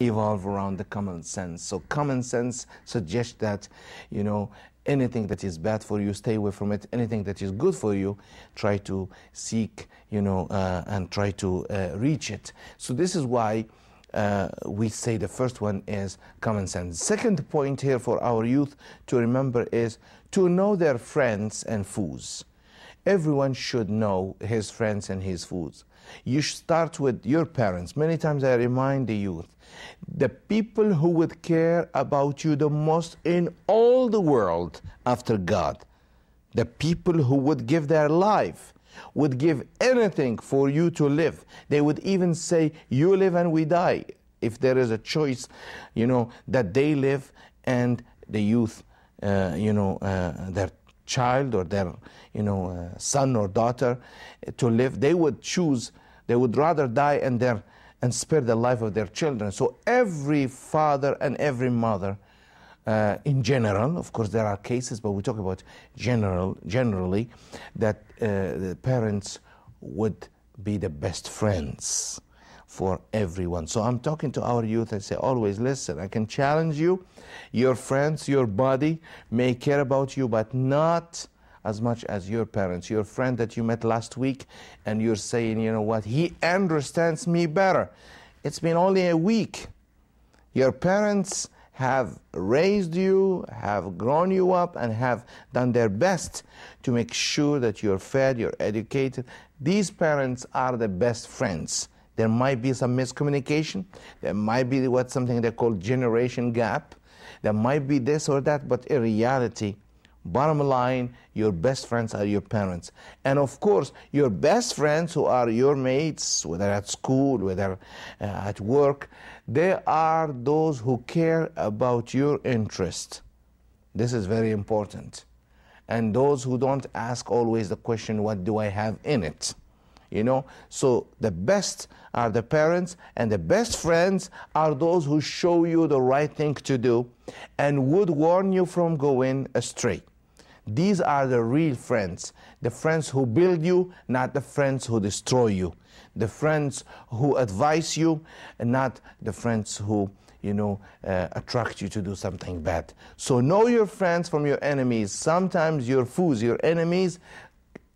evolve around the common sense. So common sense suggests that, you know, anything that is bad for you, stay away from it. Anything that is good for you, try to seek, you know, and try to reach it. So this is why we say the first one is common sense. Second point here for our youth to remember is to know their friends and foes. Everyone should know his friends and his foes. You should start with your parents. Many times I remind the youth, the people who would care about you the most in all the world after God, the people who would give their life, would give anything for you to live. They would even say, you live and we die. If there is a choice, you know, that they live and the youth, you know, their child or their, you know, son or daughter to live, they would choose, they would rather die and spare the life of their children. So every father and every mother, in general, of course there are cases, but we talk about generally, that the parents would be the best friends for everyone. So I'm talking to our youth, I say always, listen, I can challenge you, your friends, your body may care about you, but not as much as your parents. Your friend that you met last week and you're saying, you know what, he understands me better. It's been only a week. Your parents have raised you, have grown you up, and have done their best to make sure that you're fed, you're educated. These parents are the best friends. There might be some miscommunication. There might be something they call generation gap. There might be this or that, but in reality, bottom line, your best friends are your parents. And of course, your best friends who are your mates, whether at school, whether at work, they are those who care about your interest. This is very important. And those who don't ask always the question, what do I have in it? You know, so the best are the parents, and the best friends are those who show you the right thing to do and would warn you from going astray. These are the real friends, the friends who build you, not the friends who destroy you, the friends who advise you, and not the friends who, you know, attract you to do something bad. So know your friends from your enemies. Sometimes your foes, your enemies,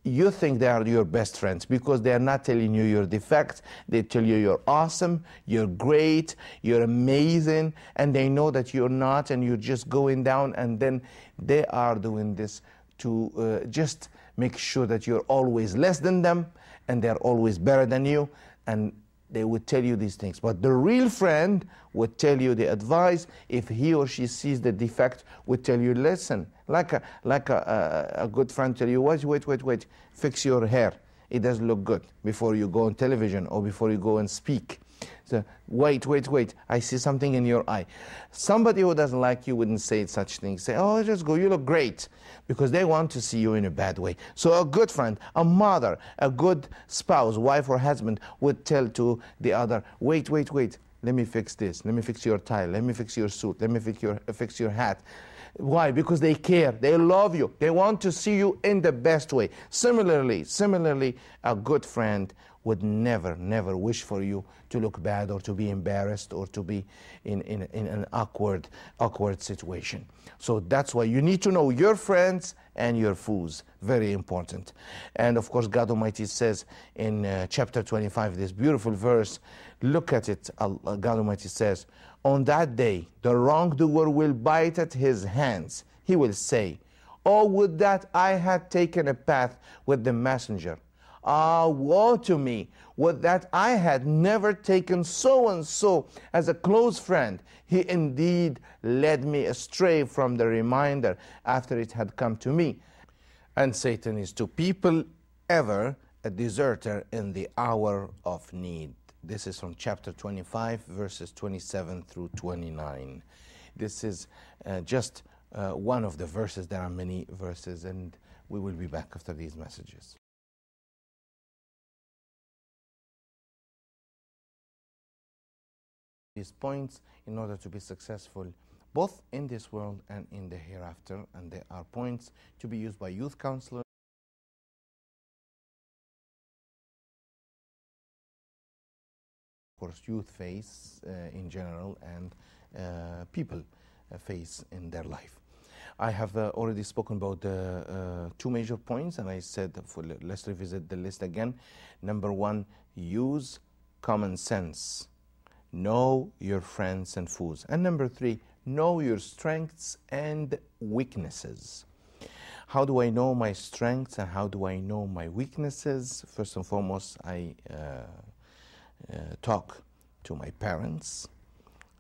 you think they are your best friends because they are not telling you your defects. They tell you you're awesome, you're great, you're amazing, and they know that you're not, and you're just going down, and then they are doing this to just make sure that you're always less than them, and they're always better than you, and they would tell you these things. But the real friend would tell you the advice. If he or she sees the defect, would tell you, listen, like a good friend tell you, wait, fix your hair. It doesn't look good before you go on television or before you go and speak. So, wait, I see something in your eye. Somebody who doesn't like you wouldn't say such things. Say, oh, just go, you look great. Because they want to see you in a bad way. So a good friend, a mother, a good spouse, wife or husband would tell to the other, wait, let me fix this. Let me fix your tie. Let me fix your suit. Let me fix your hat. Why? Because they care. They love you. They want to see you in the best way. Similarly, a good friend would never wish for you to look bad or to be embarrassed or to be in an awkward situation. So that's why you need to know your friends and your foes. Very important. And of course, God Almighty says in chapter 25, this beautiful verse, look at it. God Almighty says, on that day, the wrongdoer will bite at his hands. He will say, oh, would that I had taken a path with the messenger. Ah, woe to me, would that I had never taken so-and-so as a close friend. He indeed led me astray from the reminder after it had come to me. And Satan is to people ever a deserter in the hour of need. This is from chapter 25, verses 27 through 29. This is just one of the verses. There are many verses, and we will be back after these messages. These points in order to be successful both in this world and in the hereafter, and they are points to be used by youth counselors. Of course, youth face in general and people face in their life. I have already spoken about the two major points, and I said, let's revisit the list again. Number one, use common sense. Know your friends and foes. And number three, know your strengths and weaknesses. How do I know my strengths and how do I know my weaknesses? First and foremost, I talk to my parents,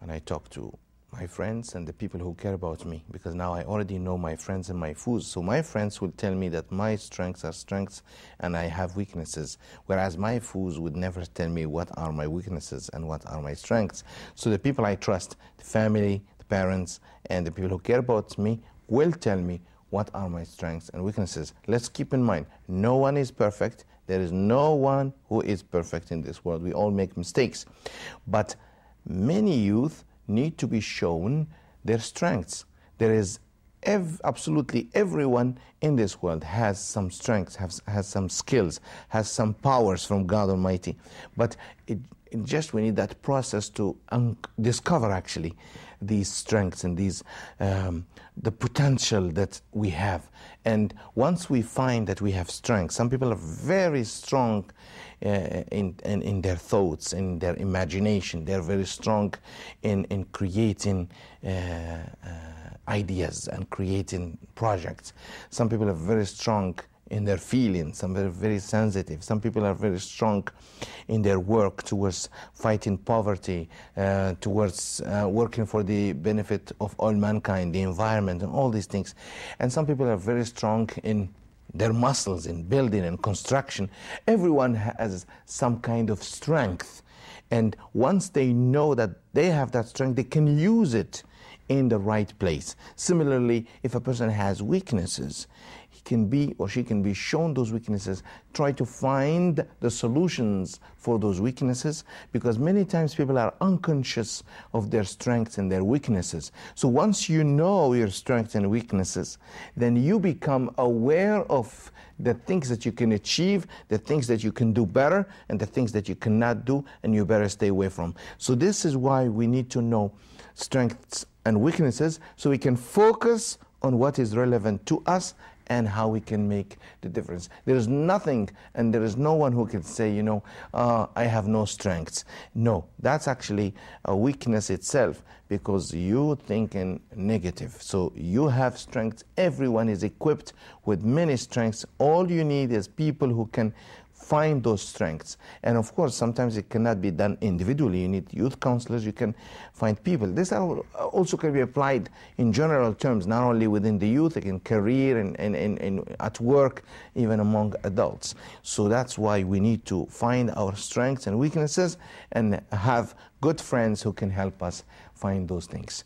and I talk to my friends and the people who care about me, because now I already know my friends and my foes. So my friends will tell me that my strengths are strengths and I have weaknesses, whereas my foes would never tell me what are my weaknesses and what are my strengths. So the people I trust, the family, the parents, and the people who care about me will tell me what are my strengths and weaknesses. Let's keep in mind, no one is perfect. There is no one who is perfect in this world. We all make mistakes. But many youth need to be shown their strengths. There is absolutely everyone in this world has some strengths, has some skills, has some powers from God Almighty. But we need that process to discover actually these strengths and these the potential that we have. And once we find that we have strength, some people are very strong in their thoughts, in their imagination. They're very strong in creating ideas and creating projects. Some people are very strong in their feelings. Some are very sensitive. Some people are very strong in their work towards fighting poverty, towards working for the benefit of all mankind, the environment, and all these things. And some people are very strong in their muscles, in building and construction. Everyone has some kind of strength. And once they know that they have that strength, they can use it in the right place. Similarly, if a person has weaknesses, he can be or she can be shown those weaknesses, try to find the solutions for those weaknesses, because many times people are unconscious of their strengths and their weaknesses. So once you know your strengths and weaknesses, then you become aware of the things that you can achieve, the things that you can do better, and the things that you cannot do and you better stay away from. So this is why we need to know strengths and weaknesses, so we can focus on what is relevant to us and how we can make the difference. There is nothing and there is no one who can say, you know, I have no strengths. No, that's actually a weakness itself, because you think in negative. So you have strengths. Everyone is equipped with many strengths. All you need is people who can find those strengths. And of course, sometimes it cannot be done individually. You need youth counselors, you can find people. This also can be applied in general terms, not only within the youth, like in career and at work, even among adults. So that's why we need to find our strengths and weaknesses and have good friends who can help us find those things.